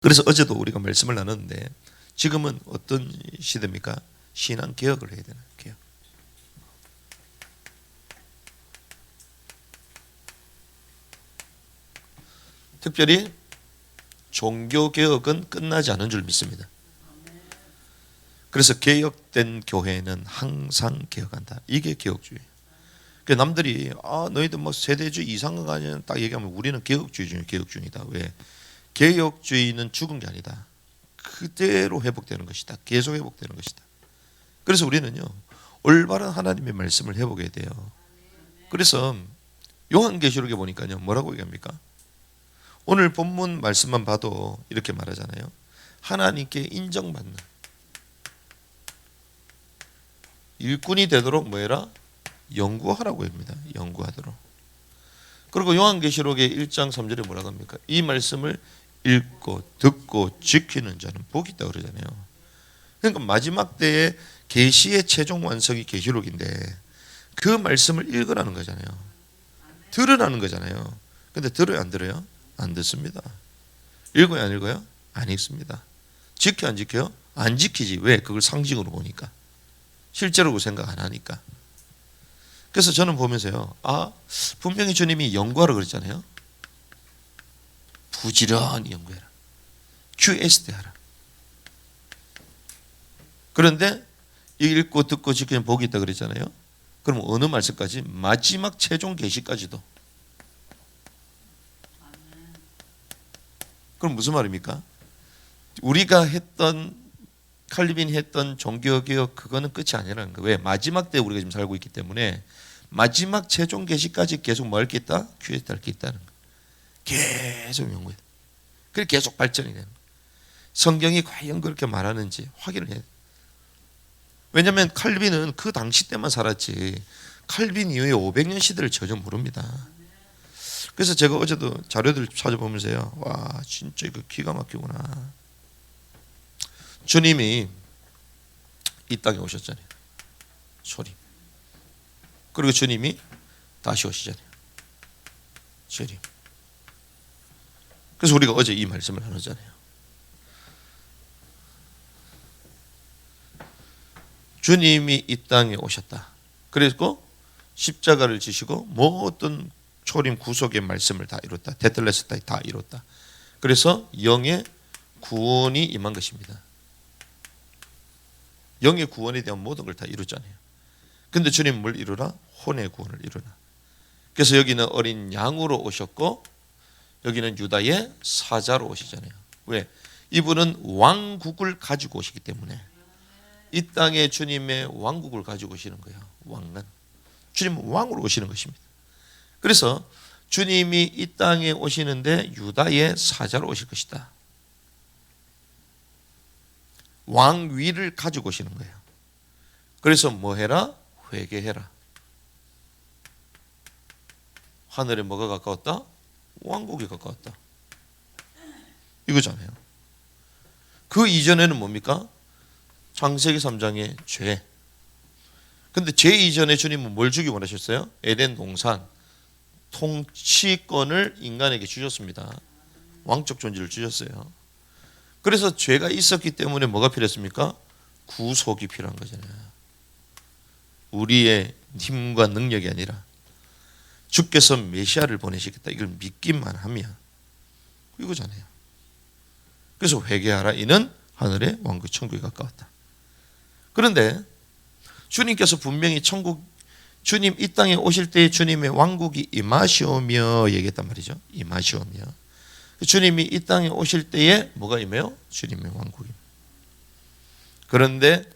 그래서 어제도 우리가 말씀을 나눴는데 지금은 어떤 시대입니까? 신앙 개혁을 해야 되는 개혁. 특별히 종교 개혁은 끝나지 않은 줄 믿습니다. 그래서 개혁된 교회는 항상 개혁한다. 이게 개혁주의. 그러니까 남들이 너희들 뭐 세대주의 이상한 거 아니야 딱 얘기하면 우리는 개혁주의다. 왜? 개혁주의는 죽은 게 아니다. 그대로 회복되는 것이다. 계속 회복되는 것이다. 그래서 우리는요 올바른 하나님의 말씀을 회복해야 돼요. 그래서 요한계시록에 보니까요 뭐라고 얘기합니까? 오늘 본문 말씀만 봐도 이렇게 말하잖아요. 하나님께 인정받는 일꾼이 되도록 뭐해라? 연구하라고 합니다. 연구하도록. 그리고 요한계시록의 1장 3절에 뭐라고 합니까? 이 말씀을 읽고 듣고 지키는 자는 복이 있다 그러잖아요. 그러니까 마지막 때에 계시의 최종 완성이 계시록인데 그 말씀을 읽으라는 거잖아요. 들으라는 거잖아요. 근데 들어요 안 들어요? 안 듣습니다. 읽어요 안 읽어요? 안 읽습니다. 지켜 안 지켜요? 안 지키지. 왜? 그걸 상징으로 보니까. 실제로 생각 안 하니까. 그래서 저는 보면서요 분명히 주님이 연구하라 그랬잖아요. 부지런히 연구해라. QSD 하라. 그런데 읽고 듣고 지키는 복이 있다 그랬잖아요. 그럼 어느 말씀까지? 마지막 최종 계시까지도. 그럼 무슨 말입니까? 우리가 했던 칼빈이 했던 종교개혁 그거는 끝이 아니라는 거예요. 왜? 마지막 때 우리가 지금 살고 있기 때문에 마지막 최종 계시까지 계속 뭐 할 게 있다? QSD 할 게 있다는 거예요. 계속 연구해. 그게 계속 발전이 되는 거예요. 성경이 과연 그렇게 말하는지 확인을 해야 돼요. 왜냐하면 칼빈은 그 당시 때만 살았지 칼빈 이후에 500년 시대를 전혀 모릅니다. 그래서 제가 어제도 자료들 찾아보면서요 와 진짜 이거 기가 막히구나. 주님이 이 땅에 오셨잖아요. 소리. 그리고 주님이 다시 오시잖아요. 주님. 그래서 우리가 어제 이 말씀을 나눴잖아요. 주님이 이 땅에 오셨다. 그리고 십자가를 지시고 모든 초림 구속의 말씀을 다 이뤘다. 테텔레스타이 다 이뤘다. 그래서 영의 구원이 임한 것입니다. 영의 구원에 대한 모든 걸 다 이뤘잖아요. 근데 주님 뭘 이루라? 혼의 구원을 이루라. 그래서 여기는 어린 양으로 오셨고 여기는 유다의 사자로 오시잖아요. 왜? 이분은 왕국을 가지고 오시기 때문에 이 땅에 주님의 왕국을 가지고 오시는 거예요. 왕은. 주님은 왕으로 오시는 것입니다. 그래서 주님이 이 땅에 오시는데 유다의 사자로 오실 것이다. 왕위를 가지고 오시는 거예요. 그래서 뭐 해라? 회개해라. 하늘에 뭐가 가까웠다? 왕국이 가까웠다. 이거잖아요. 그 이전에는 뭡니까? 창세기 3장의 죄. 근데 죄 이전에 주님은 뭘 주기 원하셨어요? 에덴 동산 통치권을 인간에게 주셨습니다. 왕적 존재를 주셨어요. 그래서 죄가 있었기 때문에 뭐가 필요했습니까? 구속이 필요한 거잖아요. 우리의 힘과 능력이 아니라 주께서 메시아를 보내시겠다. 이걸 믿기만 하면 이거잖아요. 그래서 회개하라. 이는 하늘의 왕국 천국에 가까웠다. 그런데 주님께서 분명히 주님 이 땅에 오실 때 주님의 왕국이 임하시오며 얘기했단 말이죠. 임하시오며. 주님이 이 땅에 오실 때에 뭐가 임해요? 주님의 왕국입니다. 그런데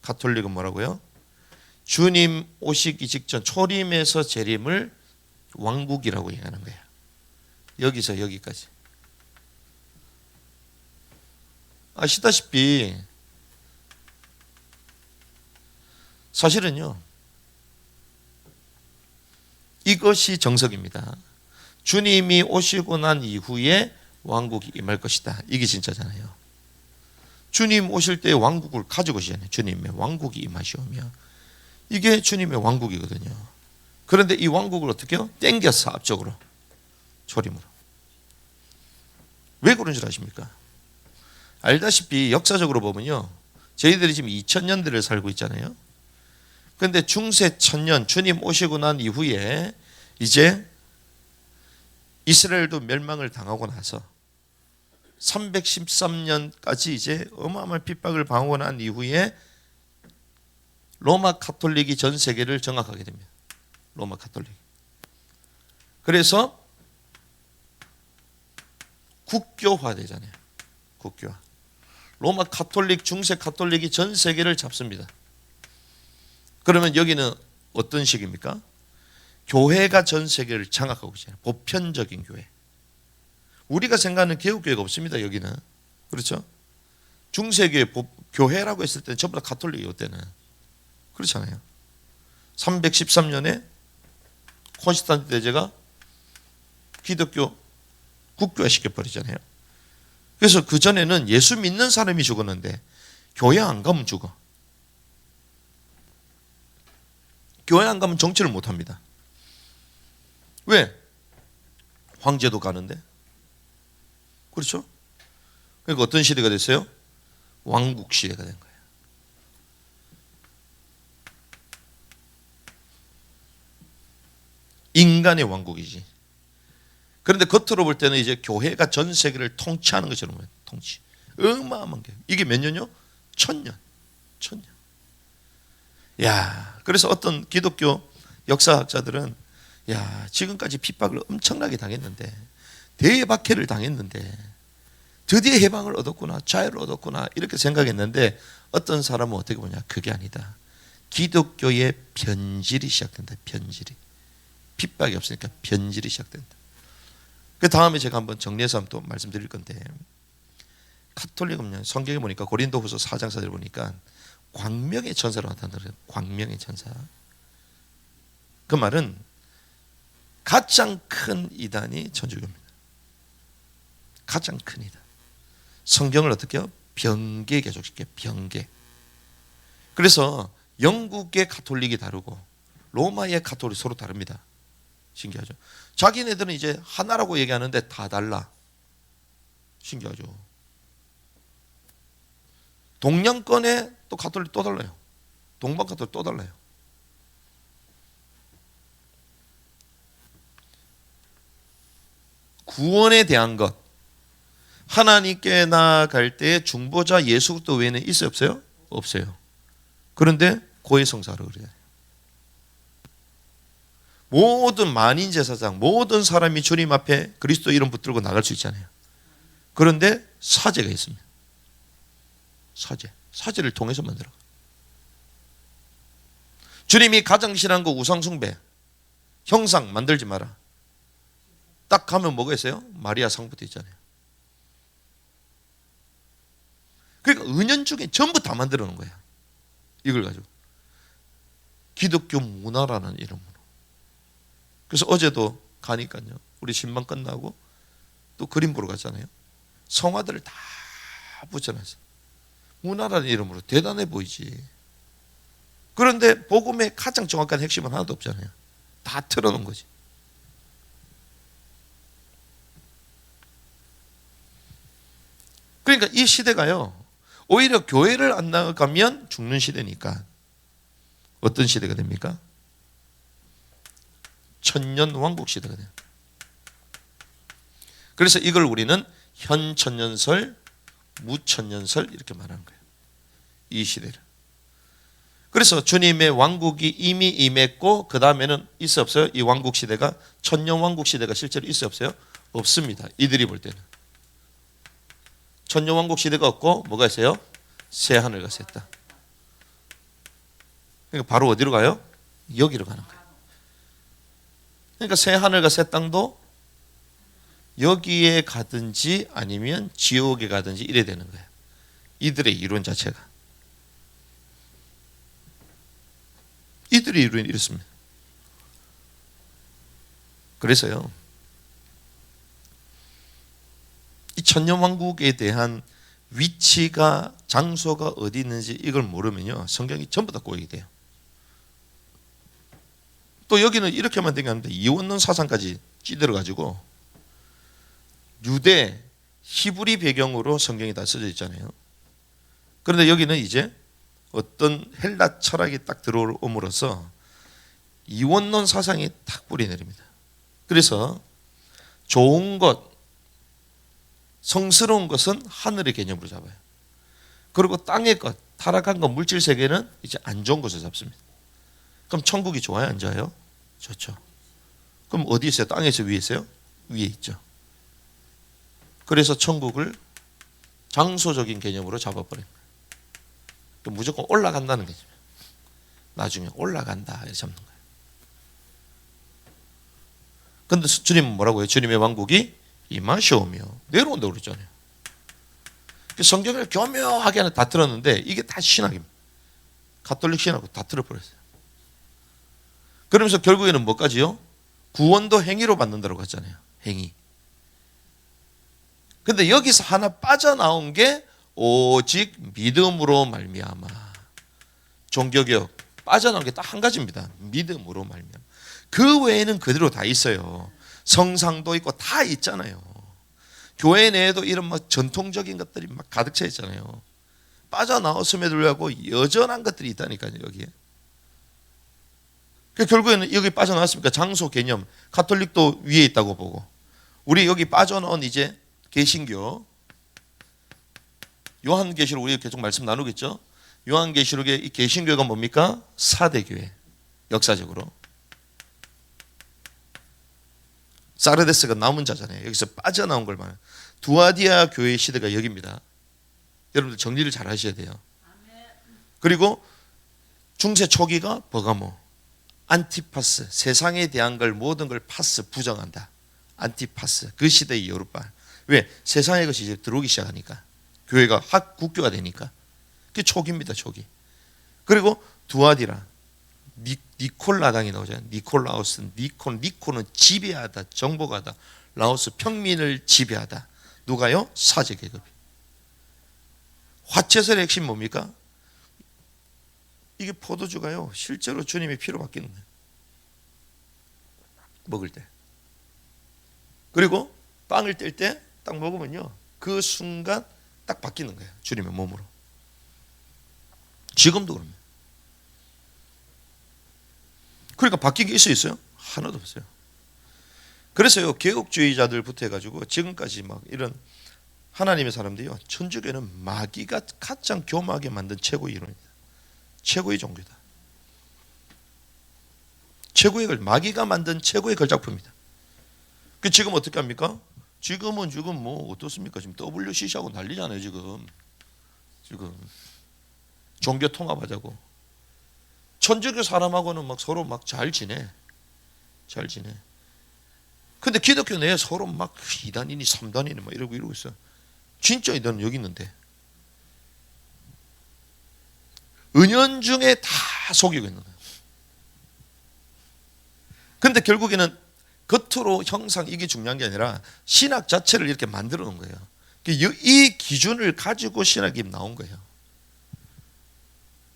가톨릭은 뭐라고요? 주님 오시기 직전 초림에서 재림을 왕국이라고 얘기하는 거예요. 여기서 여기까지. 아시다시피 사실은요 이것이 정석입니다. 주님이 오시고 난 이후에 왕국이 임할 것이다. 이게 진짜잖아요. 주님 오실 때 왕국을 가지고 오시잖아요. 주님의 왕국이 임하시오며. 이게 주님의 왕국이거든요. 그런데 이 왕국을 어떻게 해요? 땡겨서 앞쪽으로 초림으로. 왜 그런 줄 아십니까? 알다시피 역사적으로 보면요, 저희들이 지금 2000년대를 살고 있잖아요. 그런데 중세 천년 주님 오시고 난 이후에 이제 이스라엘도 멸망을 당하고 나서 313년까지 이제 어마어마한 핍박을 당하고 난 이후에 로마 가톨릭이 전 세계를 장악하게 됩니다. 로마 가톨릭. 그래서 국교화 되잖아요. 국교화. 로마 가톨릭, 중세 가톨릭이 전 세계를 잡습니다. 그러면 여기는 어떤 식입니까? 교회가 전 세계를 장악하고 있잖아요. 보편적인 교회. 우리가 생각하는 개혁교회가 없습니다. 여기는. 그렇죠? 중세교회 교회라고 했을 때는 전부 다 가톨릭이에요. 이때는. 그렇잖아요. 313년에 콘스탄틴 대제가 기독교 국교화 시켜버리잖아요. 그래서 그전에는 예수 믿는 사람이 죽었는데 교회 안 가면 죽어. 교회 안 가면 정치를 못합니다. 왜? 황제도 가는데. 그렇죠? 그러니까 어떤 시대가 됐어요? 왕국 시대가 된 거예요. 인간의 왕국이지. 그런데 겉으로 볼 때는 이제 교회가 전 세계를 통치하는 것처럼 보여요. 통치. 어마어마한 게. 이게 몇 년요? 1000년. 1000년. 야, 그래서 어떤 기독교 역사학자들은 야, 지금까지 핍박을 엄청나게 당했는데, 대박해를 당했는데 드디어 해방을 얻었구나, 자유를 얻었구나 이렇게 생각했는데 어떤 사람은 어떻게 보냐, 그게 아니다. 기독교의 변질이 시작된다. 변질이. 핍박이 없으니까 변질이 시작된다. 그 다음에 제가 한번 정리해서 한번 또 말씀드릴 건데, 가톨릭은 성경에 보니까 고린도후서 4장 4절 보니까 광명의 천사로 나타나더래요. 광명의 천사. 그 말은 가장 큰 이단이 천주교입니다. 가장 큰 이단. 성경을 어떻게 해요? 병계 개족시켜요. 병계. 그래서 영국의 가톨릭이 다르고 로마의 가톨릭이 서로 다릅니다. 신기하죠? 자기네들은 이제 하나라고 얘기하는데 다 달라. 신기하죠? 동양권에 또 가톨릭 또 달라요. 동방 가톨릭 또 달라요. 구원에 대한 것, 하나님께 나아갈 때 중보자 예수 그리스도 외에는 있어요? 없어요? 없어요. 그런데 고해성사로 그래요. 모든 만인 제사장, 모든 사람이 주님 앞에 그리스도 이름 붙들고 나갈 수 있잖아요. 그런데 사제가 있습니다. 사제를 통해서 만들어. 주님이 가장 싫어하는 거 우상숭배, 형상 만들지 마라. 딱 가면 뭐가 있어요? 마리아 상부터 있잖아요. 그러니까 은연중에 전부 다 만들어 놓은 거야. 이걸 가지고. 기독교 문화라는 이름으로. 그래서 어제도 가니까요, 우리 신방 끝나고 또 그림 보러 갔잖아요. 성화들을 다 붙여놨어요. 문화라는 이름으로. 대단해 보이지. 그런데 복음의 가장 정확한 핵심은 하나도 없잖아요. 다 틀어놓은 거지. 그러니까 이 시대가요, 오히려 교회를 안 나가면 죽는 시대니까 어떤 시대가 됩니까? 천년 왕국 시대가 돼요. 그래서 이걸 우리는 현천년설, 무천년설 이렇게 말하는 거예요. 이 시대를. 그래서 주님의 왕국이 이미 임했고 그 다음에는 있어 없어요? 이 왕국 시대가, 천년 왕국 시대가 실제로 있어 없어요? 없습니다. 이들이 볼 때는. 천년 왕국 시대가 없고 뭐가 있어요? 새 하늘과 새 땅. 그러니까 바로 어디로 가요? 여기로 가는 거예요. 그러니까 새 하늘과 새 땅도 여기에 가든지 아니면 지옥에 가든지 이래 되는 거예요. 이들의 이론 자체가. 이들의 이론이 이렇습니다. 그래서요, 이 천년왕국에 대한 위치가, 장소가 어디 있는지 이걸 모르면요, 성경이 전부 다 꼬이게 돼요. 또 여기는 이렇게만 된 게 아닌데 이원론 사상까지 찌들어 가지고 유대, 히브리 배경으로 성경이 다 써져 있잖아요. 그런데 여기는 이제 어떤 헬라 철학이 딱 들어옴으로써 이원론 사상이 탁 뿌리 내립니다. 그래서 좋은 것, 성스러운 것은 하늘의 개념으로 잡아요. 그리고 땅의 것, 타락한 것, 물질 세계는 이제 안 좋은 것을 잡습니다. 그럼 천국이 좋아요, 안 좋아요? 좋죠. 그럼 어디 있어요? 땅에서 위에 있어요? 위에 있죠. 그래서 천국을 장소적인 개념으로 잡아버린 거예요. 무조건 올라간다는 거죠. 나중에 올라간다 이렇게 잡는 거예요. 근데 주님은 뭐라고 해요? 주님의 왕국이 임하시오며 내려온다고 그랬잖아요. 성경을 교묘하게 다 틀었는데 이게 다 신학입니다. 가톨릭 신학으로 다 틀어버렸어요. 그러면서 결국에는 뭐까지요? 구원도 행위로 받는다고 했잖아요. 행위. 근데 여기서 하나 빠져나온 게 오직 믿음으로 말미암아. 종교개혁 빠져나온 게 딱 한 가지입니다. 믿음으로 말미암아. 그 외에는 그대로 다 있어요. 성상도 있고 다 있잖아요. 교회 내에도 이런 막 전통적인 것들이 막 가득 차 있잖아요. 빠져나왔음에도 불구하고 여전한 것들이 있다니까요, 여기에. 결국에는 여기 빠져나왔으니까 장소 개념, 가톨릭도 위에 있다고 보고, 우리 여기 빠져나온 이제 개신교, 요한계시록 우리가 계속 말씀 나누겠죠. 요한계시록의 이 개신교가 뭡니까? 4대 교회, 역사적으로. 사르데스가 남은 자잖아요. 여기서 빠져나온 걸 말해요. 두아디아 교회의 시대가 여기입니다. 여러분들 정리를 잘 하셔야 돼요. 그리고 중세 초기가 버가모, 안티파스, 세상에 대한 걸 모든 걸 파스, 부정한다. 안티파스, 그 시대의 여룻발. 왜? 세상의 것이 이제 들어오기 시작하니까. 교회가 국교가 되니까. 그게 초기입니다, 초기. 그리고 두아디라, 니콜라당이 나오잖아요. 니콜라우스, 니코는 지배하다, 정복하다. 라오스 평민을 지배하다. 누가요? 사제 계급이. 화채설의 핵심 뭡니까? 이게 포도주가요, 실제로 주님의 피로 바뀌는 거예요. 먹을 때. 그리고 빵을 뗄 때 딱 먹으면요, 그 순간 딱 바뀌는 거예요. 주님의 몸으로. 지금도 그럽니다. 그러니까 바뀐 게 있어요? 하나도 없어요. 그래서요, 개혁주의자들부터 해가지고 지금까지 막 이런 하나님의 사람들이요, 천주교는 마귀가 가장 교묘하게 만든 최고의 이론입니다. 최고의 종교다. 최고의 걸, 마귀가 만든 최고의 걸작품입니다. 그 지금 어떻게 합니까? 지금 뭐 어떻습니까? 지금 WCC하고 난리잖아요. 지금 종교 통합하자고. 천주교 사람하고는 막 서로 막 잘 지내. 근데 기독교 내에 서로 막 2단이니 3단이니 막 이러고 있어. 진짜 이단은 여기 있는데. 은연중에 다 속이고 있는 거예요. 근데 결국에는 겉으로 형상, 이게 중요한 게 아니라 신학 자체를 이렇게 만들어 놓은 거예요. 이 기준을 가지고 신학이 나온 거예요.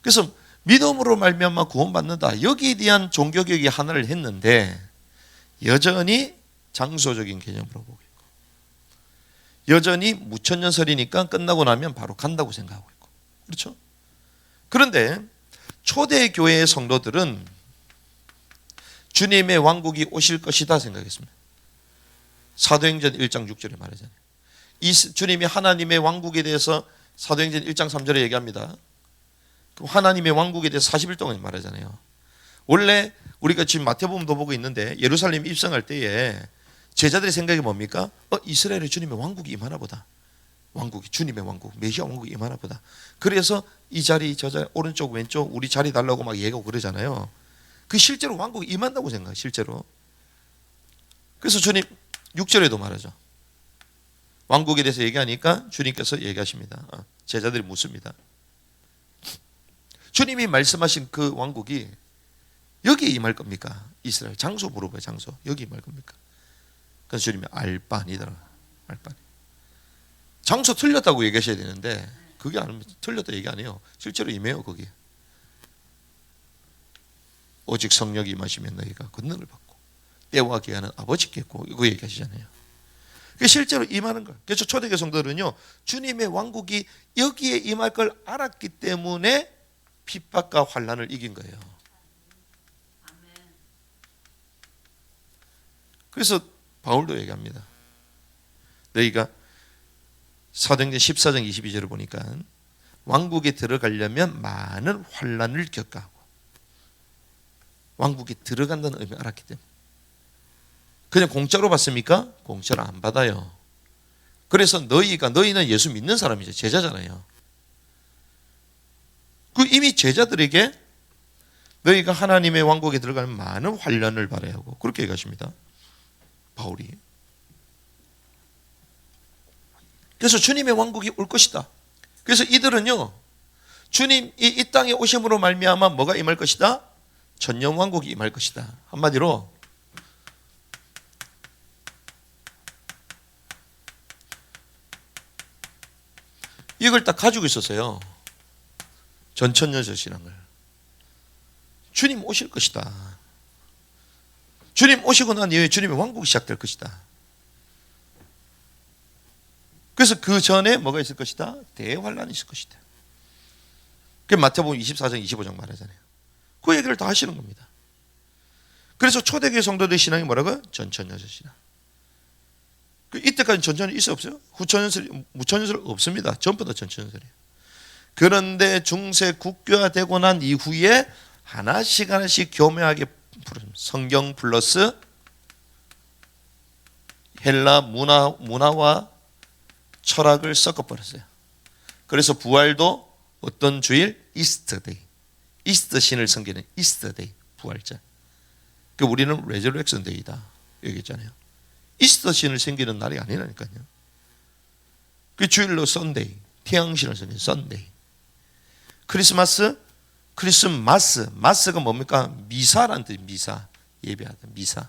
그래서 믿음으로 말미암아 구원받는다, 여기에 대한 종교개혁이 하나를 했는데 여전히 장소적인 개념으로 보고 있고, 여전히 무천년설이니까 끝나고 나면 바로 간다고 생각하고 있고, 그렇죠? 그런데 초대교회의 성도들은 주님의 왕국이 오실 것이다 생각했습니다. 사도행전 1장 6절에 말하잖아요. 주님이 하나님의 왕국에 대해서 사도행전 1장 3절에 얘기합니다. 하나님의 왕국에 대해서 40일 동안 말하잖아요. 원래 우리가 지금 마태복음도 보고 있는데 예루살렘 입성할 때에 제자들의 생각이 뭡니까? 이스라엘의 주님의 왕국이 임하나 보다. 왕국이, 주님의 왕국, 메시아 왕국이 임하나 보다. 그래서 이 자리 저 자리 오른쪽 왼쪽 우리 자리 달라고 막 얘기하고 그러잖아요. 그 실제로 왕국이 임한다고 생각해요. 실제로. 그래서 주님 6절에도 말하죠. 왕국에 대해서 얘기하니까 주님께서 얘기하십니다. 제자들이 묻습니다. 주님이 말씀하신 그 왕국이 여기에 임할 겁니까? 이스라엘 장소 물어봐요. 장소 여기 임할 겁니까? 그래서 주님이 알바 아니더라. 알바. 장소 틀렸다고 얘기하셔야 되는데 그게 아니면 틀렸다 얘기 안 해요. 실제로 임해요. 거기. 오직 성령이 임하시면 너희가 권능을 받고 때와 기한은 아버지께 있고 이거 얘기하시잖아요. 그게 실제로 임하는 거예요. 그래서 초대교회 성도들은요, 주님의 왕국이 여기에 임할 걸 알았기 때문에 핍박과 환난을 이긴 거예요. 그래서 바울도 얘기합니다. 너희가 사도행전 14장 22절을 보니까 왕국에 들어가려면 많은 환난을 겪어야 하고, 왕국에 들어간다는 의미를 알았기 때문에. 그냥 공짜로 받습니까? 공짜로 안 받아요. 그래서 너희는 예수 믿는 사람이죠. 제자잖아요. 그 이미 제자들에게 너희가 하나님의 왕국에 들어가면 많은 환난을 받아야 하고, 그렇게 얘기하십니다, 바울이. 그래서 주님의 왕국이 올 것이다. 그래서 이들은요, 주님이 이 땅에 오심으로 말미암아 뭐가 임할 것이다? 천년 왕국이 임할 것이다. 한마디로 이걸 딱 가지고 있었어요. 전천년설이라는 걸. 주님 오실 것이다. 주님 오시고 난 이후에 주님의 왕국이 시작될 것이다. 그래서 그 전에 뭐가 있을 것이다? 대환란이 있을 것이다. 그게 마태복음 24장 25장 말하잖아요. 그 얘기를 다 하시는 겁니다. 그래서 초대교회 성도들의 신앙이 뭐라고요? 전천년설 신앙. 이때까지 전천년설 있어 없어요? 후천년설, 무천년설 없습니다. 전부 다 전천년설이에요. 그런데 중세 국교화되고 난 이후에 하나씩 교묘하게 부르는 성경 플러스 헬라 문화와 철학을 섞어버렸어요. 그래서 부활도 어떤 주일? 이스터데이. 이스터 신을 섬기는 이스터데이, 부활절. 우리는 레저렉션 데이다 얘기했잖아요. 이스터 신을 섬기는 날이 아니라니까요. 그 주일로 선데이, 태양신을 섬기는 선데이. 크리스마스, 마스가 뭡니까? 미사라는 뜻. 미사, 예배하다 미사.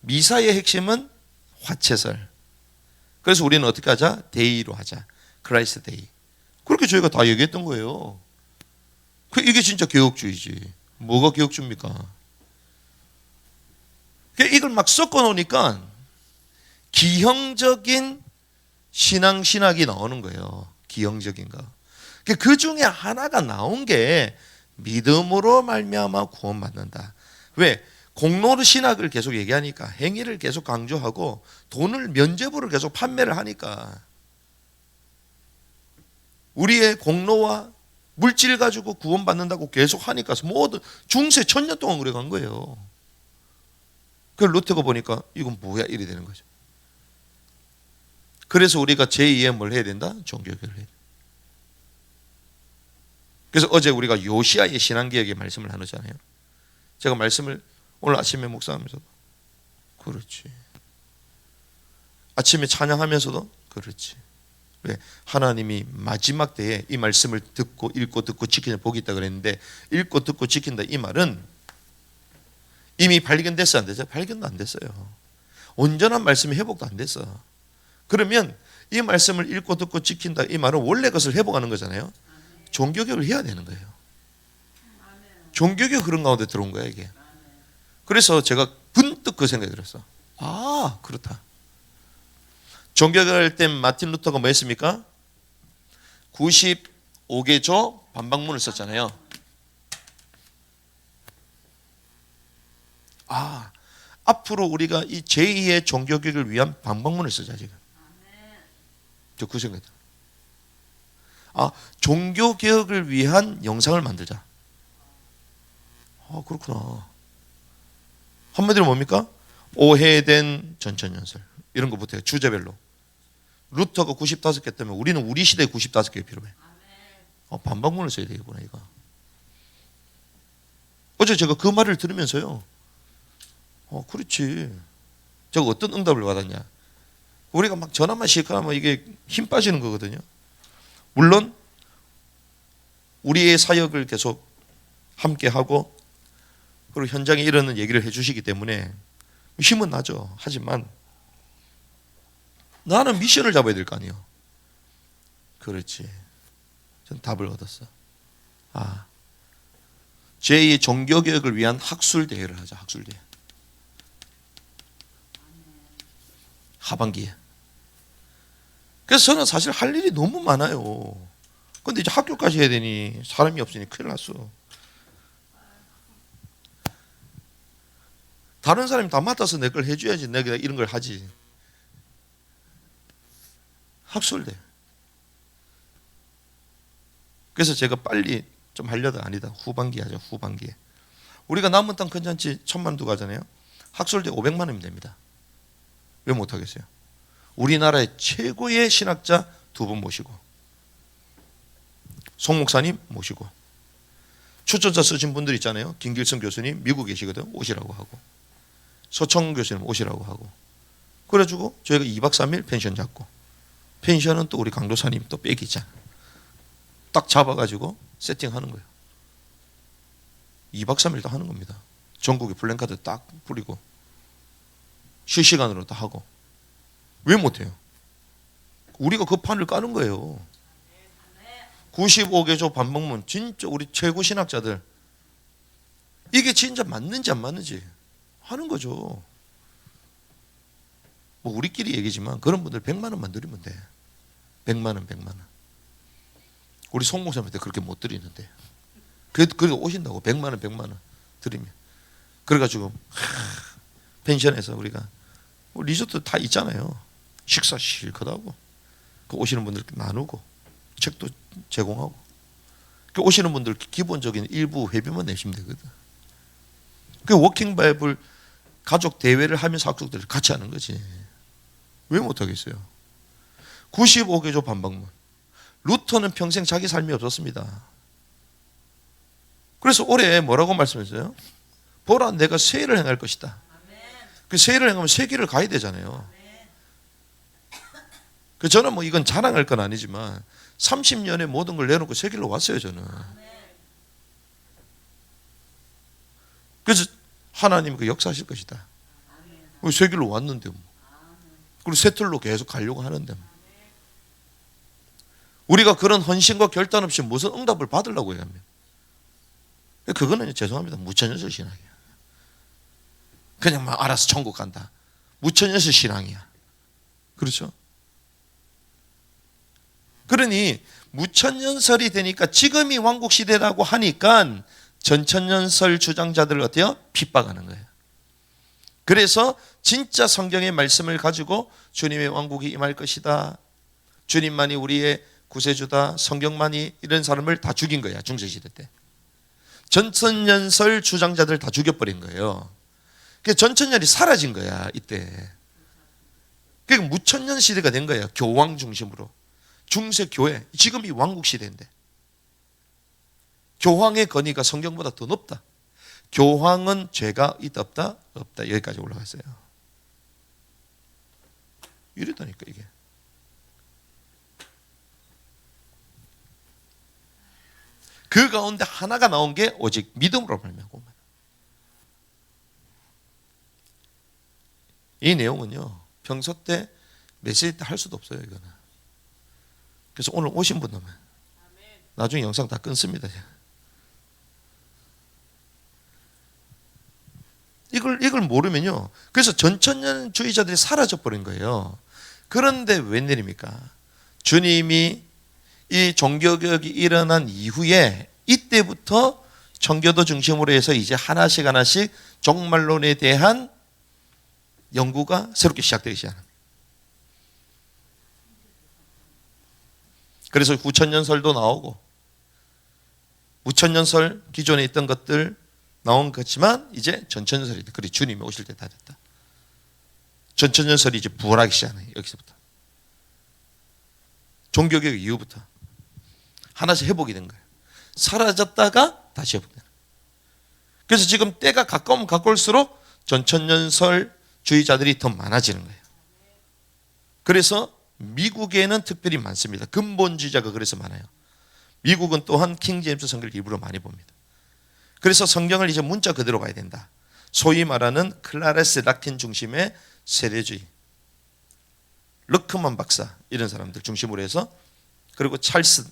미사의 핵심은 화채설. 그래서 우리는 어떻게 하자? 데이로 하자. 크라이스트 데이. 그렇게 저희가 다 얘기했던 거예요. 이게 진짜 개혁주의지. 뭐가 개혁주입니까? 이걸 막 섞어 놓으니까 기형적인 신학이 나오는 거예요. 기형적인 거. 그 중에 하나가 나온 게 믿음으로 말미암아 구원받는다. 왜? 공로 신학을 계속 얘기하니까, 행위를 계속 강조하고 돈을 면죄부를 계속 판매를 하니까 우리의 공로와 물질 가지고 구원받는다고 계속 하니까 모든 중세 1000년 동안 그래 간 거예요. 그걸 루터가 보니까 이건 뭐야 이래 되는 거죠. 그래서 우리가 제2의 뭘 해야 된다? 종교개혁을 해야 된다. 그래서 어제 우리가 요시아의 신앙개혁의 말씀을 나누잖아요. 제가 말씀을 오늘 아침에 묵상하면서도 그렇지, 아침에 찬양하면서도 그렇지. 왜? 하나님이 마지막 때에 이 말씀을 듣고 읽고 지키는 복이 있다 그랬는데, 읽고 듣고 지킨다 이 말은 이미 발견됐어 안 됐어요? 발견도 안 됐어요. 온전한 말씀이 회복도 안 됐어. 그러면 이 말씀을 읽고 듣고 지킨다 이 말은 원래 것을 회복하는 거잖아요. 종교개혁을 해야 되는 거예요. 종교개혁 그런 가운데 들어온 거야 이게. 그래서 제가 문득 그 생각이 들었어. 아, 그렇다. 종교개혁할 때 마틴 루터가 뭐 했습니까? 95개조 반박문을 썼잖아요. 아, 앞으로 우리가 이 제2의 종교개혁을 위한 반박문을 쓰자 지금. 저 그 생각이 들어요. 아, 종교개혁을 위한 영상을 만들자. 아, 그렇구나. 한마디로 뭡니까? 오해된 전천연설 이런 것부터 주제별로. 루터가 95개 때문에 우리는 우리 시대에 95개 필요해. 반박문을 써야 되겠구나 이거. 어제 제가 그 말을 들으면서요, 그렇지. 제가 어떤 응답을 받았냐. 우리가 막 전화만 실컷 하면 이게 힘 빠지는 거거든요. 물론 우리의 사역을 계속 함께 하고 그리고 현장에 이러는 얘기를 해주시기 때문에 힘은 나죠. 하지만 나는 미션을 잡아야 될 거 아니에요. 그렇지. 전 답을 얻었어. 아, 제2의 종교개혁을 위한 학술대회를 하자. 학술대회. 하반기에. 그래서 저는 사실 할 일이 너무 많아요. 근데 이제 학교까지 해야 되니 사람이 없으니 큰일 났어. 다른 사람이 다 맡아서 내 걸 해줘야지 내가 이런 걸 하지. 학술대. 그래서 제가 빨리 좀 하려다 아니다. 후반기 하죠. 후반기에. 우리가 남은 땅 건잔치 1,000만 두고 하잖아요. 학술대 500만 원이면 됩니다. 왜 못하겠어요? 우리나라의 최고의 신학자 2분 모시고 송 목사님 모시고 추천자 쓰신 분들 있잖아요. 김길성 교수님 미국 계시거든. 오시라고 하고 서청 교수님 오시라고 하고 그래가지고 저희가 2박 3일 펜션 잡고 펜션은 또 우리 강도사님 또 빼기잖아. 딱 잡아가지고 세팅하는 거예요. 2박 3일 다 하는 겁니다. 전국에 플랜카드 딱 뿌리고 실시간으로 다 하고. 왜 못해요? 우리가 그 판을 까는 거예요. 95개조 반복문 진짜 우리 최고 신학자들 이게 진짜 맞는지 안 맞는지 하는 거죠. 뭐 우리끼리 얘기지만 그런 분들 100만 원만 드리면 돼. 100만 원, 100만 원. 우리 송 목사님한테 그렇게 못 드리는데 그래도 오신다고 100만 원, 100만 원 드리면. 그래가지고 펜션에서 우리가 뭐 리조트 다 있잖아요. 식사 실컷 하고 그 오시는 분들께 나누고 책도 제공하고 그 오시는 분들 기본적인 일부 회비만 내시면 되거든. 그 워킹 바이블 가족 대회를 하면서 학족들 같이 하는 거지. 왜 못하겠어요? 95개조 반박문. 루터는 평생 자기 삶이 없었습니다. 그래서 올해 뭐라고 말씀했어요? 보라 내가 세일을 행할 것이다. 그 세일을 행하면 세계를 가야 되잖아요. 그 저는 뭐 이건 자랑할 건 아니지만 30년의 모든 걸 내놓고 세계로 왔어요 저는. 그래서 하나님 그 역사하실 것이다. 세계로 왔는데 뭐. 그리고 세틀로 계속 가려고 하는데 뭐. 우리가 그런 헌신과 결단 없이 무슨 응답을 받으려고 해요. 그거는 죄송합니다. 무천연설 신앙이야. 그냥 막 알아서 천국 간다. 무천연설 신앙이야. 그렇죠? 그러니 무천연설이 되니까 지금이 왕국 시대라고 하니까 전천연설 주장자들을 어때요? 핍박하는 거예요. 그래서 진짜 성경의 말씀을 가지고 주님의 왕국이 임할 것이다. 주님만이 우리의 구세주다. 성경만이 이런 사람을 다 죽인 거야. 중세시대 때. 전천연설 주장자들 다 죽여버린 거예요. 그래서 전천연이 사라진 거야. 이때. 그러니까 무천년 시대가 된 거예요. 교황 중심으로. 중세 교회. 지금이 왕국 시대인데. 교황의 권위가 성경보다 더 높다. 교황은 죄가 있다 없다? 없다. 여기까지 올라갔어요. 이러다니까 이게. 그 가운데 하나가 나온 게 오직 믿음으로 말미암고. 이 내용은요 평소 때 메시지 때 할 수도 없어요 이거는. 그래서 오늘 오신 분들은 나중에 영상 다 끊습니다. 이걸 모르면요. 그래서 전천년주의자들이 사라져 버린 거예요. 그런데 웬일입니까? 주님이 이 종교개혁이 일어난 이후에 이때부터 청교도 중심으로 해서 이제 하나씩 하나씩 종말론에 대한 연구가 새롭게 시작되기 시작합니다. 그래서 9천년설도 나오고 무천년설 기존에 있던 것들 나온 거지만 이제 전천년설이다. 그래 주님이 오실 때 다 됐다. 전천년설이 이제 부활하기 시작해요. 여기서부터 종교개혁 이후부터 하나씩 회복이 된 거예요. 사라졌다가 다시 회복되는 거예요. 그래서 지금 때가 가까우면 가까울수록 전천년설 주의자들이 더 많아지는 거예요. 그래서 미국에는 특별히 많습니다. 근본주의자가 그래서 많아요. 미국은 또한 킹 제임스 성경을 일부러 많이 봅니다. 그래서 성경을 이제 문자 그대로 가야 된다. 소위 말하는 클라레스 라킨 중심의 세례주의, 르크만 박사 이런 사람들 중심으로 해서 그리고 찰스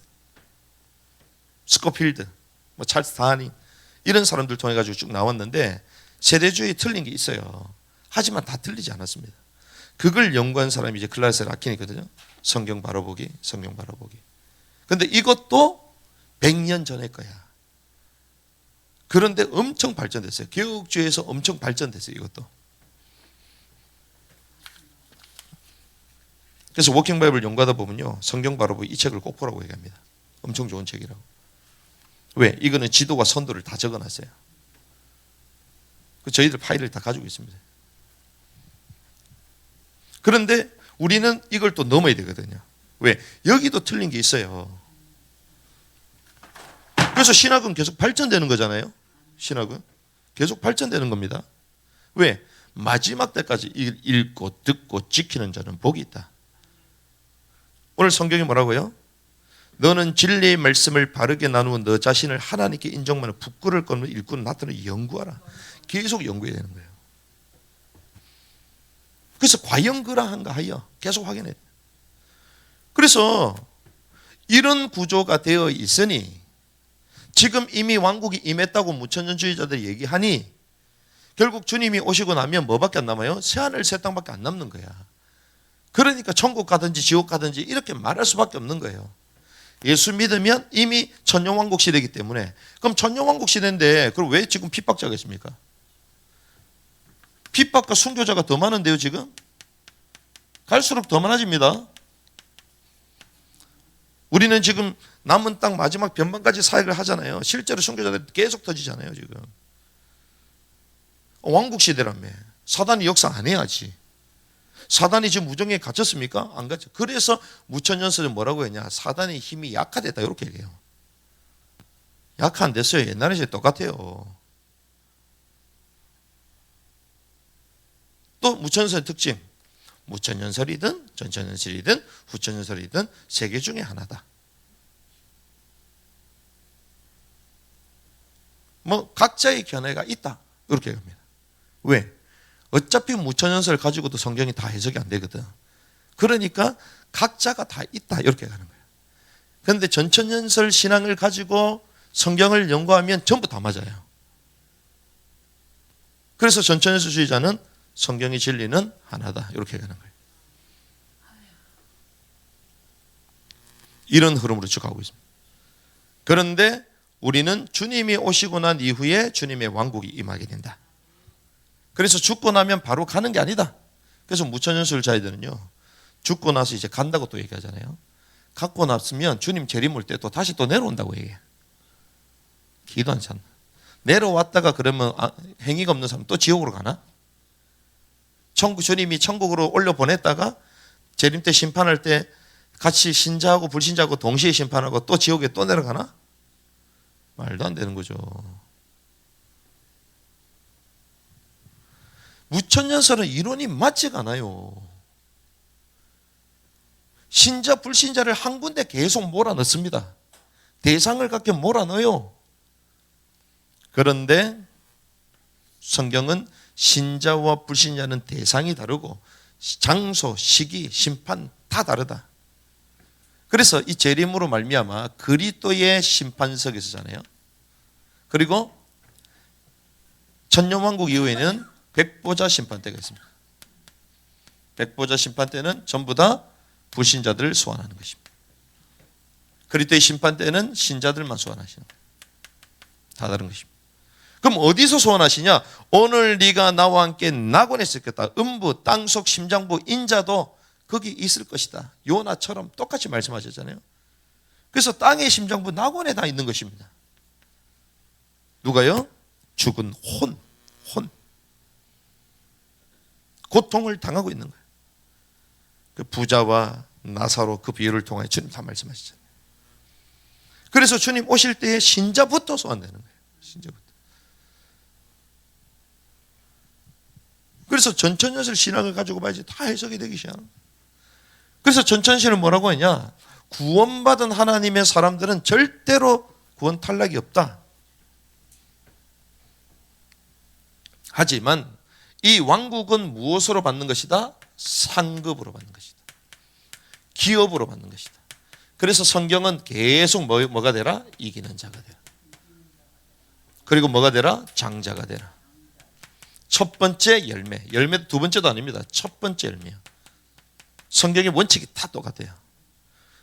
스코필드, 뭐 찰스 다니 이런 사람들 통해 가지고 쭉 나왔는데 세례주의 틀린 게 있어요. 하지만 다 틀리지 않았습니다. 그걸 연구한 사람이 이제 클라레스 라킨이거든요. 성경 바라보기, 성경 바라보기. 근데 이것도 100년 전의 거야. 그런데 엄청 발전됐어요. 개혁주의에서 엄청 발전됐어요, 이것도. 그래서 워킹 바이블 연구하다 보면요, 성경 바라보기 이 책을 꼭 보라고 얘기합니다. 엄청 좋은 책이라고. 왜? 이거는 지도와 선도를 다 적어놨어요. 저희들 파일을 다 가지고 있습니다. 그런데 우리는 이걸 또 넘어야 되거든요. 왜? 여기도 틀린 게 있어요. 그래서 신학은 계속 발전되는 거잖아요. 신학은 계속 발전되는 겁니다. 왜? 마지막 때까지 읽고 듣고 지키는 자는 복이 있다. 오늘 성경이 뭐라고요? 너는 진리의 말씀을 바르게 나누어 너 자신을 하나님께 인정하는 부끄러울 것을 읽고 나타내 연구하라. 계속 연구해야 되는 거예요. 그래서 과연 그러한가 하여 계속 확인해야 돼요. 그래서 이런 구조가 되어 있으니 지금 이미 왕국이 임했다고 무천년주의자들이 얘기하니 결국 주님이 오시고 나면 뭐밖에 안 남아요? 새하늘 새 땅밖에 안 남는 거야. 그러니까 천국 가든지 지옥 가든지 이렇게 말할 수밖에 없는 거예요. 예수 믿으면 이미 천년왕국 시대이기 때문에. 그럼 천년왕국 시대인데 그럼 왜 지금 핍박자가 있습니까? 핍박과 순교자가 더 많은데요, 지금? 갈수록 더 많아집니다. 우리는 지금 남은 땅 마지막 변방까지 사역을 하잖아요. 실제로 순교자들이 계속 터지잖아요, 지금. 왕국 시대라며. 사단이 역사 안 해야지. 사단이 지금 무정에 갇혔습니까? 안 갇혀. 그래서 무천년설은 뭐라고 했냐? 사단의 힘이 약화됐다, 이렇게 얘기해요. 약화 안 됐어요. 옛날에 똑같아요. 또 무천년설의 특징. 무천년설이든 전천년설이든 후천년설이든 세계 중에 하나다. 뭐 각자의 견해가 있다, 이렇게 얘기합니다. 왜? 어차피 무천년설 가지고도 성경이 다 해석이 안 되거든. 그러니까 각자가 다 있다, 이렇게 가는 거예요. 그런데 전천년설 신앙을 가지고 성경을 연구하면 전부 다 맞아요. 그래서 전천년설주의자는 성경의 진리는 하나다, 이렇게 가는 거예요. 이런 흐름으로 쭉 가고 있습니다. 그런데 우리는 주님이 오시고 난 이후에 주님의 왕국이 임하게 된다. 그래서 죽고 나면 바로 가는 게 아니다. 그래서 무천년설자들은요, 죽고 나서 이제 간다고 또 얘기하잖아요. 갖고 났으면 주님 재림 올 때 또 다시 또 내려온다고 얘기해요. 기도 안 찬다. 내려왔다가 그러면 행위가 없는 사람 또 지옥으로 가나? 주님이 천국으로 올려보냈다가 재림 때 심판할 때 같이 신자하고 불신자하고 동시에 심판하고 또 지옥에 또 내려가나? 말도 안 되는 거죠. 무천년설은 이론이 맞지가 않아요. 신자 불신자를 한 군데 계속 몰아넣습니다. 대상을 갖게 몰아넣어요. 그런데 성경은 신자와 불신자는 대상이 다르고 장소, 시기, 심판 다 다르다. 그래서 이 재림으로 말미암아 그리스도의 심판석에 서잖아요. 그리고 천년왕국 이후에는 백보자 심판 때가 있습니다. 백보자 심판 때는 전부 다 불신자들을 소환하는 것입니다. 그리스도의 심판 때는 신자들만 소환하시는 거예요. 다 다른 것입니다. 그럼 어디서 소환하시냐? 오늘 네가 나와 함께 낙원에 있었겠다. 음부, 땅속, 심장부, 인자도 거기 있을 것이다. 요나처럼 똑같이 말씀하셨잖아요. 그래서 땅의 심장부 낙원에 다 있는 것입니다. 누가요? 죽은 혼. 고통을 당하고 있는 거예요. 그 부자와 나사로 그 비유를 통해 주님 다 말씀하시잖아요. 그래서 주님 오실 때에 신자부터 소환되는 거예요. 신자부터. 그래서 전천년설 신앙을 가지고 봐야지 다 해석이 되기 시작하는 거예요. 그래서 전천신은 뭐라고 했냐? 구원받은 하나님의 사람들은 절대로 구원 탈락이 없다. 하지만 이 왕국은 무엇으로 받는 것이다? 상급으로 받는 것이다. 기업으로 받는 것이다. 그래서 성경은 계속 뭐가 되라? 이기는 자가 되라. 그리고 뭐가 되라? 장자가 되라. 첫 번째 열매. 열매도 두 번째도 아닙니다. 첫 번째 열매야. 성경의 원칙이 다 똑같아요.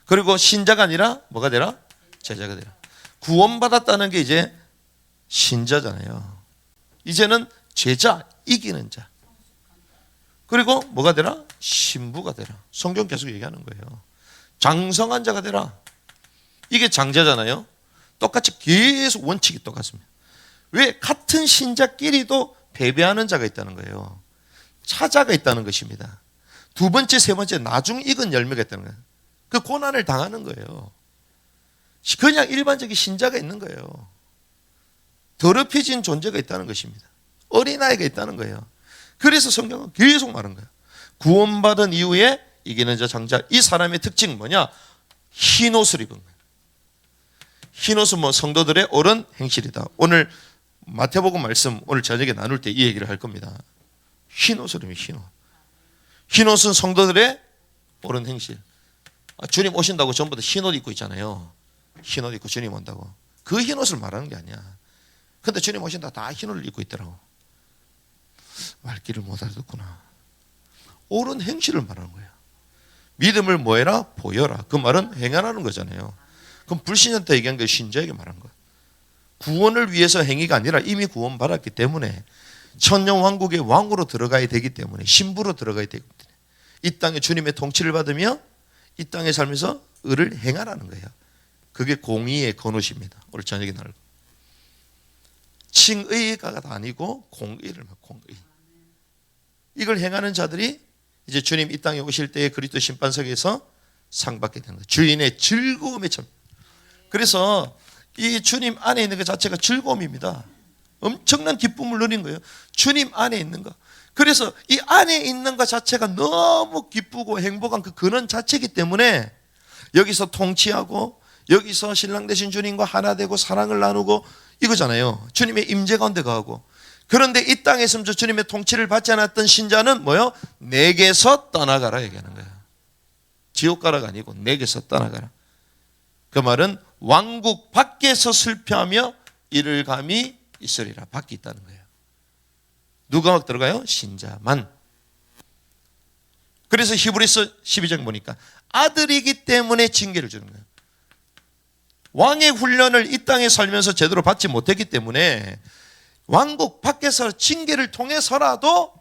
그리고 신자가 아니라 뭐가 되라? 제자가 되라. 구원받았다는 게 이제 신자잖아요. 이제는 제자, 이기는 자. 그리고 뭐가 되라? 신부가 되라. 성경 계속 얘기하는 거예요. 장성한 자가 되라. 이게 장자잖아요. 똑같이 계속 원칙이 똑같습니다. 왜? 같은 신자끼리도 배배하는 자가 있다는 거예요. 차자가 있다는 것입니다. 두 번째, 세 번째 나중 익은 열매가 있다는 거예요. 그 고난을 당하는 거예요. 그냥 일반적인 신자가 있는 거예요. 더럽혀진 존재가 있다는 것입니다. 어린아이가 있다는 거예요. 그래서 성경은 계속 말하는 거예요. 구원받은 이후에 이기는 자, 장자. 이 사람의 특징은 뭐냐? 흰옷을 입은 거예요. 흰옷은 뭐 성도들의 옳은 행실이다. 오늘 마태복음 말씀 오늘 저녁에 나눌 때 이 얘기를 할 겁니다. 흰옷을 입으면 흰옷. 흰옷은 성도들의 옳은 행실. 주님 오신다고 전부 다 흰옷 입고 있잖아요. 흰옷 입고 주님 온다고. 그 흰옷을 말하는 게 아니야. 근데 주님 오신다 다 흰옷을 입고 있더라고. 말귀를 못 알아듣구나. 옳은 행실을 말하는 거야. 믿음을 뭐해라? 보여라. 그 말은 행하라는 거잖아요. 그럼 불신자한테 얘기한 게 신자에게 말한 거야. 구원을 위해서 행위가 아니라 이미 구원받았기 때문에 천년왕국의 왕으로 들어가야 되기 때문에 신부로 들어가야 되기 때문에 이 땅에 주님의 통치를 받으며 이 땅에 살면서 의를 행하라는 거예요. 그게 공의의 건옷입니다. 오늘 저녁에 나눌 거. 칭의가 아니고 공의를 말 공의. 이걸 행하는 자들이 이제 주님 이 땅에 오실 때에 그리스도 심판석에서 상 받게 되는 거예요. 주인의 즐거움에 참. 그래서 이 주님 안에 있는 것 자체가 즐거움입니다. 엄청난 기쁨을 누린 거예요. 주님 안에 있는 것. 그래서 이 안에 있는 것 자체가 너무 기쁘고 행복한 그 근원 자체이기 때문에 여기서 통치하고 여기서 신랑 되신 주님과 하나 되고 사랑을 나누고 이거잖아요. 주님의 임재 가운데 가고. 그런데 이 땅에 있으면서 주님의 통치를 받지 않았던 신자는 뭐요? 내게서 떠나가라 얘기하는 거예요. 지옥 가라가 아니고 내게서 떠나가라. 그 말은 왕국 밖에서 슬퍼하며 이를 감히 있으리라. 밖에 있다는 거예요. 누가 막 들어가요? 신자만. 그래서 히브리서 12장 보니까 아들이기 때문에 징계를 주는 거예요. 왕의 훈련을 이 땅에 살면서 제대로 받지 못했기 때문에 왕국 밖에서 징계를 통해서라도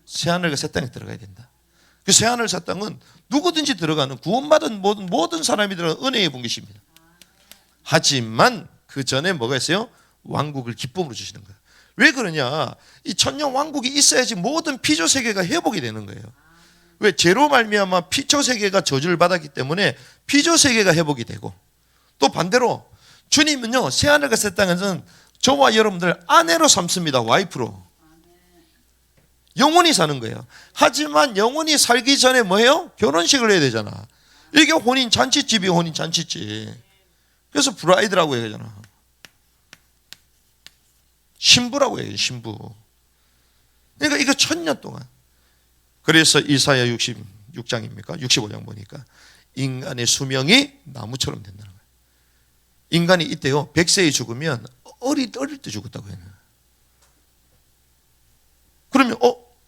새하늘과 새 땅에 들어가야 된다. 그 새하늘 새 땅은 누구든지 들어가는 구원받은 모든 사람이 들어가는 은혜의 분깃입니다. 하지만 그 전에 뭐가 있어요? 왕국을 기쁨으로 주시는 거예요. 왜 그러냐? 이 천년 왕국이 있어야지 모든 피조 세계가 회복이 되는 거예요. 왜? 죄로 말미암아 피조 세계가 저주를 받았기 때문에 피조 세계가 회복이 되고, 또 반대로 주님은요 새하늘과 새 땅에서는 저와 여러분들 아내로 삼습니다. 와이프로. 영원히 사는 거예요. 하지만 영원히 살기 전에 뭐예요? 결혼식을 해야 되잖아. 이게 혼인 잔치집이 혼인 잔치집. 그래서 브라이드라고 얘기하잖아. 신부라고 얘기해요. 신부. 그러니까 이거 1000년 동안. 그래서 이사야 66장입니까? 65장 보니까 인간의 수명이 나무처럼 된다는 거예요. 인간이 이때요 100세에 죽으면 어릴 때 죽었다고 해요. 그러면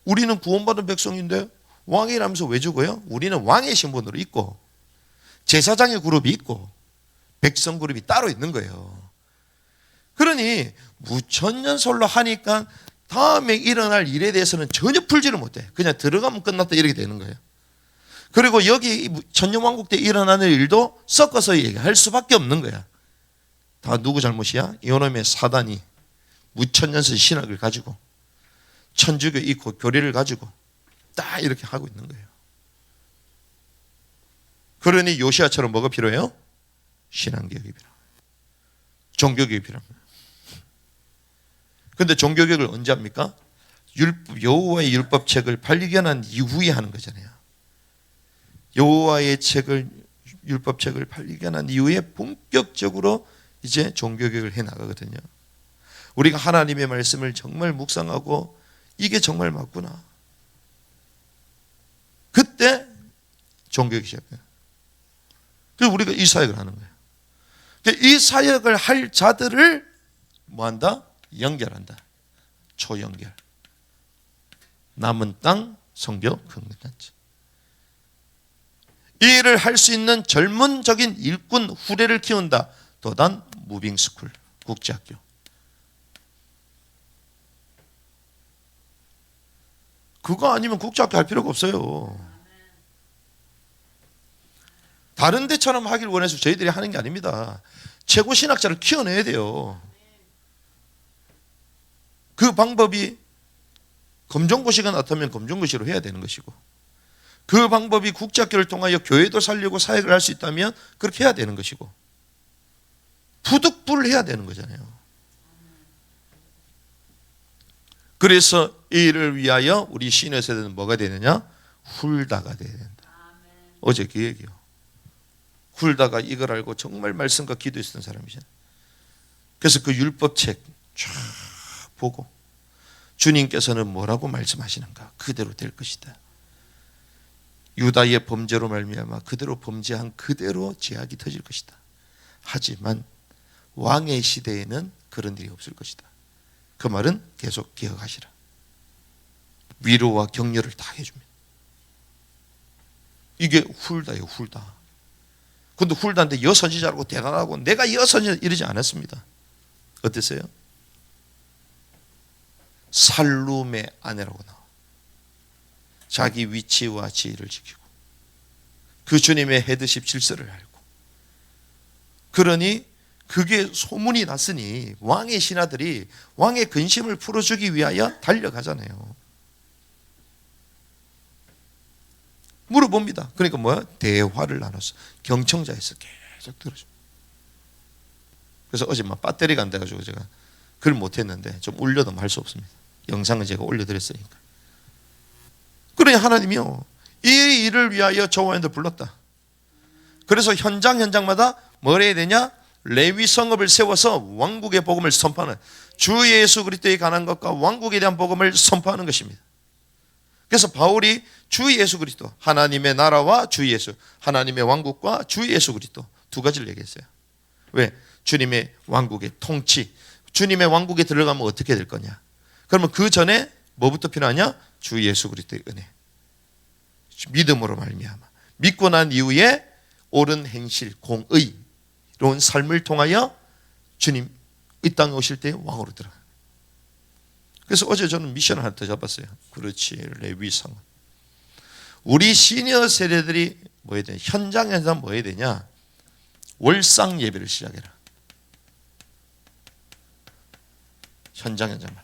우리는 구원받은 백성인데 왕이라면서 왜 죽어요? 우리는 왕의 신분으로 있고 제사장의 그룹이 있고 백성 그룹이 따로 있는 거예요. 그러니 무천년설로 하니까 다음에 일어날 일에 대해서는 전혀 풀지를 못해. 그냥 들어가면 끝났다 이렇게 되는 거예요. 그리고 여기 천년왕국 때 일어나는 일도 섞어서 얘기할 수밖에 없는 거야. 다 누구 잘못이야? 이놈의 사단이 무천년설 신학을 가지고 천주교 있고 교리를 가지고 딱 이렇게 하고 있는 거예요. 그러니 요시아처럼 뭐가 필요해요? 신앙개혁이 필요해요. 종교개혁이 필요합니다. 그런데 종교개혁을 언제 합니까? 여호와의 율법책을 발견한 이후에 하는 거잖아요. 여호와의 책을 율법책을 발견한 이후에 본격적으로 이제 종교개혁을 해나가거든요. 우리가 하나님의 말씀을 정말 묵상하고 이게 정말 맞구나. 그때 종교개혁이 시작해요. 그래서 우리가 이 사역을 하는 거예요. 이 사역을 할 자들을 뭐한다? 연결한다. 초연결. 남은 땅 성교 긍정잔치. 이 일을 할 수 있는 젊은적인 일꾼 후레를 키운다. 도단 무빙스쿨 국제학교. 그거 아니면 국제학교 할 필요가 없어요. 다른 데처럼 하길 원해서 저희들이 하는 게 아닙니다. 최고 신학자를 키워내야 돼요. 그 방법이 검정고시가 나타나면 검정고시로 해야 되는 것이고, 그 방법이 국제학교를 통하여 교회도 살리고 사역을 할 수 있다면 그렇게 해야 되는 것이고, 부득불 해야 되는 거잖아요. 그래서 이 일을 위하여 우리 시니어 세대는 뭐가 되느냐? 훌다가 돼야 된다. 어제 그 얘기요. 훌다가 이걸 알고 정말 말씀과 기도했던 사람이잖아요. 그래서 그 율법책 쫙 보고 주님께서는 뭐라고 말씀하시는가? 그대로 될 것이다. 유다의 범죄로 말미암아 그대로 범죄한 그대로 죄악이 터질 것이다. 하지만 왕의 시대에는 그런 일이 없을 것이다. 그 말은 계속 기억하시라. 위로와 격려를 다 해줍니다. 이게 훌다예요, 훌다. 근데 훌다인데 여선지자라고 대단하고 내가 여선지자 이러지 않았습니다. 어땠어요? 살룸의 아내라고 나와. 자기 위치와 지위를 지키고 그 주님의 헤드십 질서를 알고, 그러니 그게 소문이 났으니 왕의 신하들이 왕의 근심을 풀어주기 위하여 달려가잖아요. 물어봅니다. 그러니까 뭐야? 대화를 나눴어. 경청자에서 계속 들어줘. 그래서 어제 막 배터리가 안 돼가지고 제가 글 못했는데 좀 올려도 할 수 없습니다. 영상은 제가 올려드렸으니까. 그러니 하나님이요, 이 일을 위하여 저와인들 불렀다. 그래서 현장마다 뭘 해야 되냐? 레위 성읍을 세워서 왕국의 복음을 선포하는, 주 예수 그리스도에 관한 것과 왕국에 대한 복음을 선포하는 것입니다. 그래서 바울이 주 예수 그리스도, 하나님의 나라와 주 예수, 하나님의 왕국과 주 예수 그리스도 두 가지를 얘기했어요. 왜? 주님의 왕국의 통치, 주님의 왕국에 들어가면 어떻게 될 거냐? 그러면 그 전에 뭐부터 필요하냐? 주 예수 그리스도의 은혜, 믿음으로 말미암아 믿고 난 이후에 옳은 행실, 공의로운 삶을 통하여 주님 이 땅에 오실 때 왕으로 들어가. 그래서 어제 저는 미션을 하나 더 잡았어요. 그렇지, 레위상. 우리 시니어 세대들이 뭐 해야 되냐? 현장에서 뭐 해야 되냐? 월상 예배를 시작해라. 현장에서만.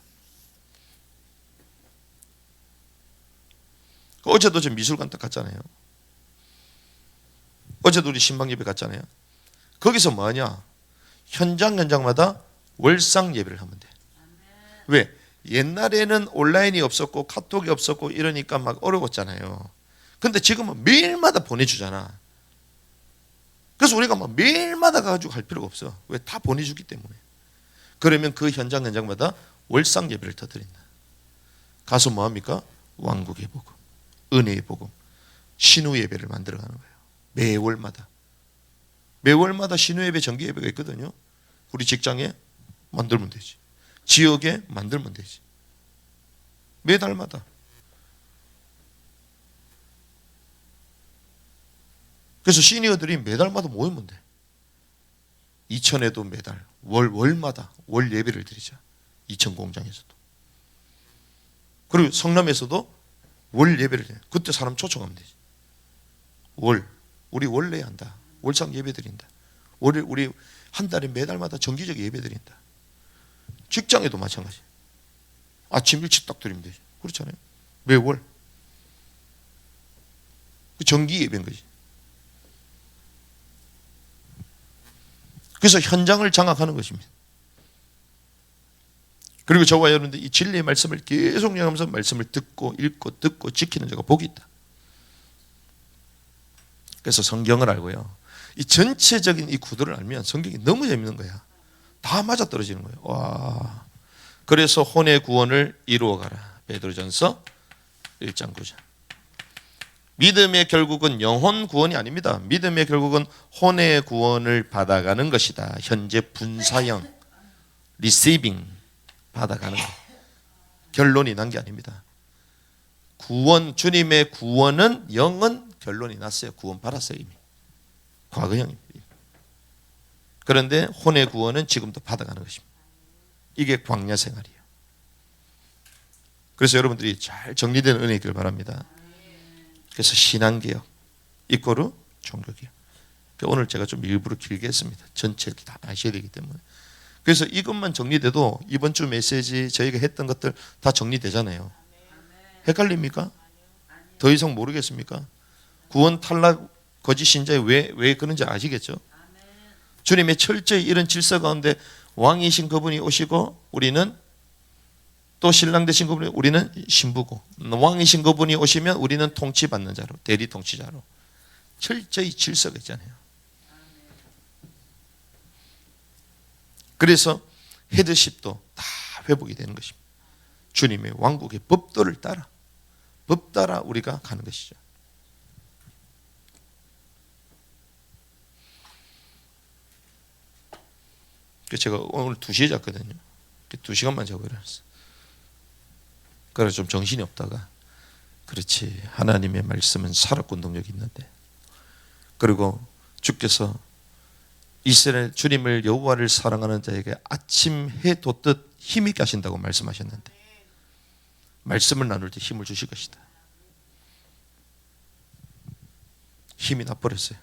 어제도 저 미술관 딱 갔잖아요. 어제도 우리 신방 예배 갔잖아요. 거기서 뭐하냐? 현장마다 월상 예배를 하면 돼. 왜? 옛날에는 온라인이 없었고 카톡이 없었고 이러니까 막 어려웠잖아요. 근데 지금은 매일마다 보내주잖아. 그래서 우리가 막 매일마다 가지고 갈 필요가 없어. 왜? 다 보내주기 때문에. 그러면 그 현장마다 월상 예배를 터뜨린다. 가서 뭐합니까? 왕국의 복음, 은혜의 복음, 신우 예배를 만들어가는 거예요. 매월마다 신우 예배, 정기 예배가 있거든요. 우리 직장에 만들면 되지, 지역에 만들면 되지. 매달마다. 그래서 시니어들이 매달마다 모이면 돼. 이천에도 매달, 월마다 월 예배를 드리자. 이천 공장에서도. 그리고 성남에서도 월 예배를 해. 그때 사람 초청하면 되지. 우리 원래 한다. 월상 예배 드린다. 우리 한 달에 매달마다 정기적 예배 드린다. 직장에도 마찬가지. 아침 일찍 딱 드리면 되지. 그렇잖아요. 매월. 정기 예배인 거지. 그래서 현장을 장악하는 것입니다. 그리고 저와 여러분들 이 진리의 말씀을 계속 하면서 말씀을 듣고 읽고 지키는 자가 복이 있다. 그래서 성경을 알고요, 이 전체적인 이 구도를 알면 성경이 너무 재밌는 거야. 다 맞아떨어지는 거예요. 와. 그래서 혼의 구원을 이루어가라. 베드로전서 1장 9절. 믿음의 결국은 영혼 구원이 아닙니다. 믿음의 결국은 혼의 구원을 받아가는 것이다. 현재 분사형 리시빙 받아가는 것. 결론이 난 게 아닙니다. 구원, 주님의 구원은 영은 결론이 났어요. 구원 받았어요. 이미 과거형입니다. 그런데 혼의 구원은 지금도 받아가는 것입니다. 이게 광야 생활이에요. 그래서 여러분들이 잘 정리된 은혜 있기를 바랍니다. 그래서 신앙개혁 이꼬르 종교개혁. 오늘 제가 좀 일부러 길게 했습니다. 전체 다 아셔야 되기 때문에. 그래서 이것만 정리돼도 이번 주 메시지 저희가 했던 것들 다 정리되잖아요. 헷갈립니까? 더 이상 모르겠습니까? 구원 탈락 거짓 신자에 왜 그런지 아시겠죠? 주님의 철저히 이런 질서 가운데 왕이신 그분이 오시고 우리는 또 신랑 되신 그분이 우리는 신부고 왕이신 그분이 오시면 우리는 통치받는 자로 대리 통치자로 철저히 질서가 있잖아요. 그래서 헤드십도 다 회복이 되는 것입니다. 주님의 왕국의 법도를 따라 법 따라 우리가 가는 것이죠. 제가 오늘 2시에 잤거든요. 2시간만 자고 일어났어요. 그래서 좀 정신이 없다가 그렇지 하나님의 말씀은 살았고 능력이 있는데 그리고 주께서 이스라엘 주님을 여호와를 사랑하는 자에게 아침 해 돋듯 힘있게 하신다고 말씀하셨는데 말씀을 나눌 때 힘을 주실 것이다. 힘이 나버렸어요.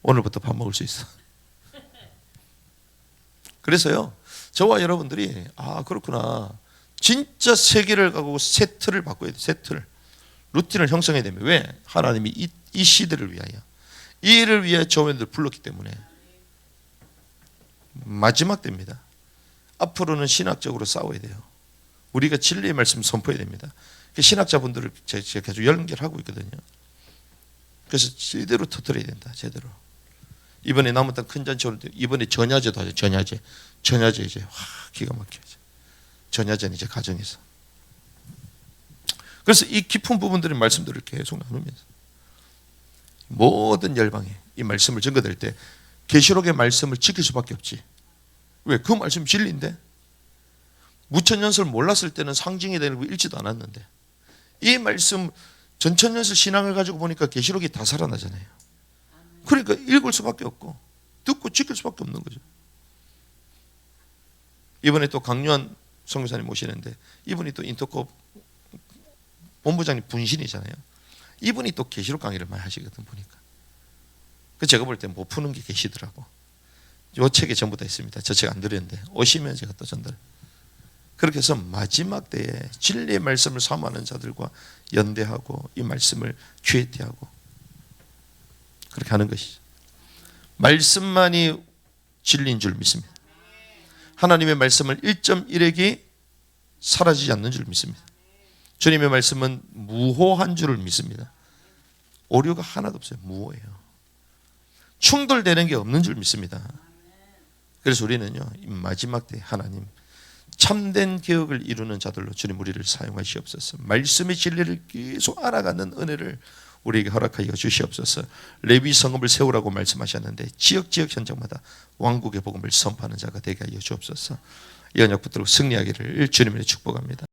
오늘부터 밥 먹을 수 있어. 그래서요 저와 여러분들이 그렇구나 진짜 세계를 가고 새 틀을 바꿔야 돼. 새 틀을 루틴을 형성해야 됩니다. 왜? 하나님이 이 시대를 위하여 이 일을 위해 저원들 불렀기 때문에 마지막 때입니다. 앞으로는 신학적으로 싸워야 돼요. 우리가 진리의 말씀 선포해야 됩니다. 신학자분들을 제가 계속 연결하고 있거든요. 그래서 제대로 터뜨려야 된다. 제대로. 이번에 남은 땅 큰 잔치 오는데 이번에 전야제도 하죠. 전야제 이제 기가 막혀야죠. 전야제는 이제 가정에서. 그래서 이 깊은 부분들의 말씀들을 계속 나누면서 모든 열방에 이 말씀을 증거될 때 계시록의 말씀을 지킬 수밖에 없지. 왜? 그 말씀 진리인데 무천년설 몰랐을 때는 상징이 되는 거 읽지도 않았는데 이 말씀 전천년설 신앙을 가지고 보니까 계시록이 다 살아나잖아요. 그러니까 읽을 수밖에 없고 듣고 지킬 수밖에 없는 거죠. 이번에 또 강요한 선교사님 모시는데 이분이 또 인터코 본부장님 분신이잖아요. 이분이 또 계시록 강의를 많이 하시거든 보니까. 그 제가 볼 때 못 푸는 게 계시더라고. 요 책에 전부 다 있습니다. 저 책 안 드렸는데 오시면 제가 또 전달. 그렇게 해서 마지막 때에 진리의 말씀을 사모하는 자들과 연대하고 이 말씀을 큐에티하고 그렇게 하는 것이죠. 말씀만이 진리인 줄 믿습니다. 하나님의 말씀을 1.1핵이 사라지지 않는 줄 믿습니다. 주님의 말씀은 무호한 줄을 믿습니다. 오류가 하나도 없어요. 무호해요. 충돌되는 게 없는 줄 믿습니다. 그래서 우리는요 이 마지막 때 하나님 참된 개혁을 이루는 자들로 주님 우리를 사용하시옵소서. 말씀의 진리를 계속 알아가는 은혜를 우리에게 허락하여 주시옵소서. 레위 성읍을 세우라고 말씀하셨는데 지역 현장마다 왕국의 복음을 선포하는 자가 되게 하여 주옵소서. 이 언약 붙들고 승리하기를 주님의 축복합니다.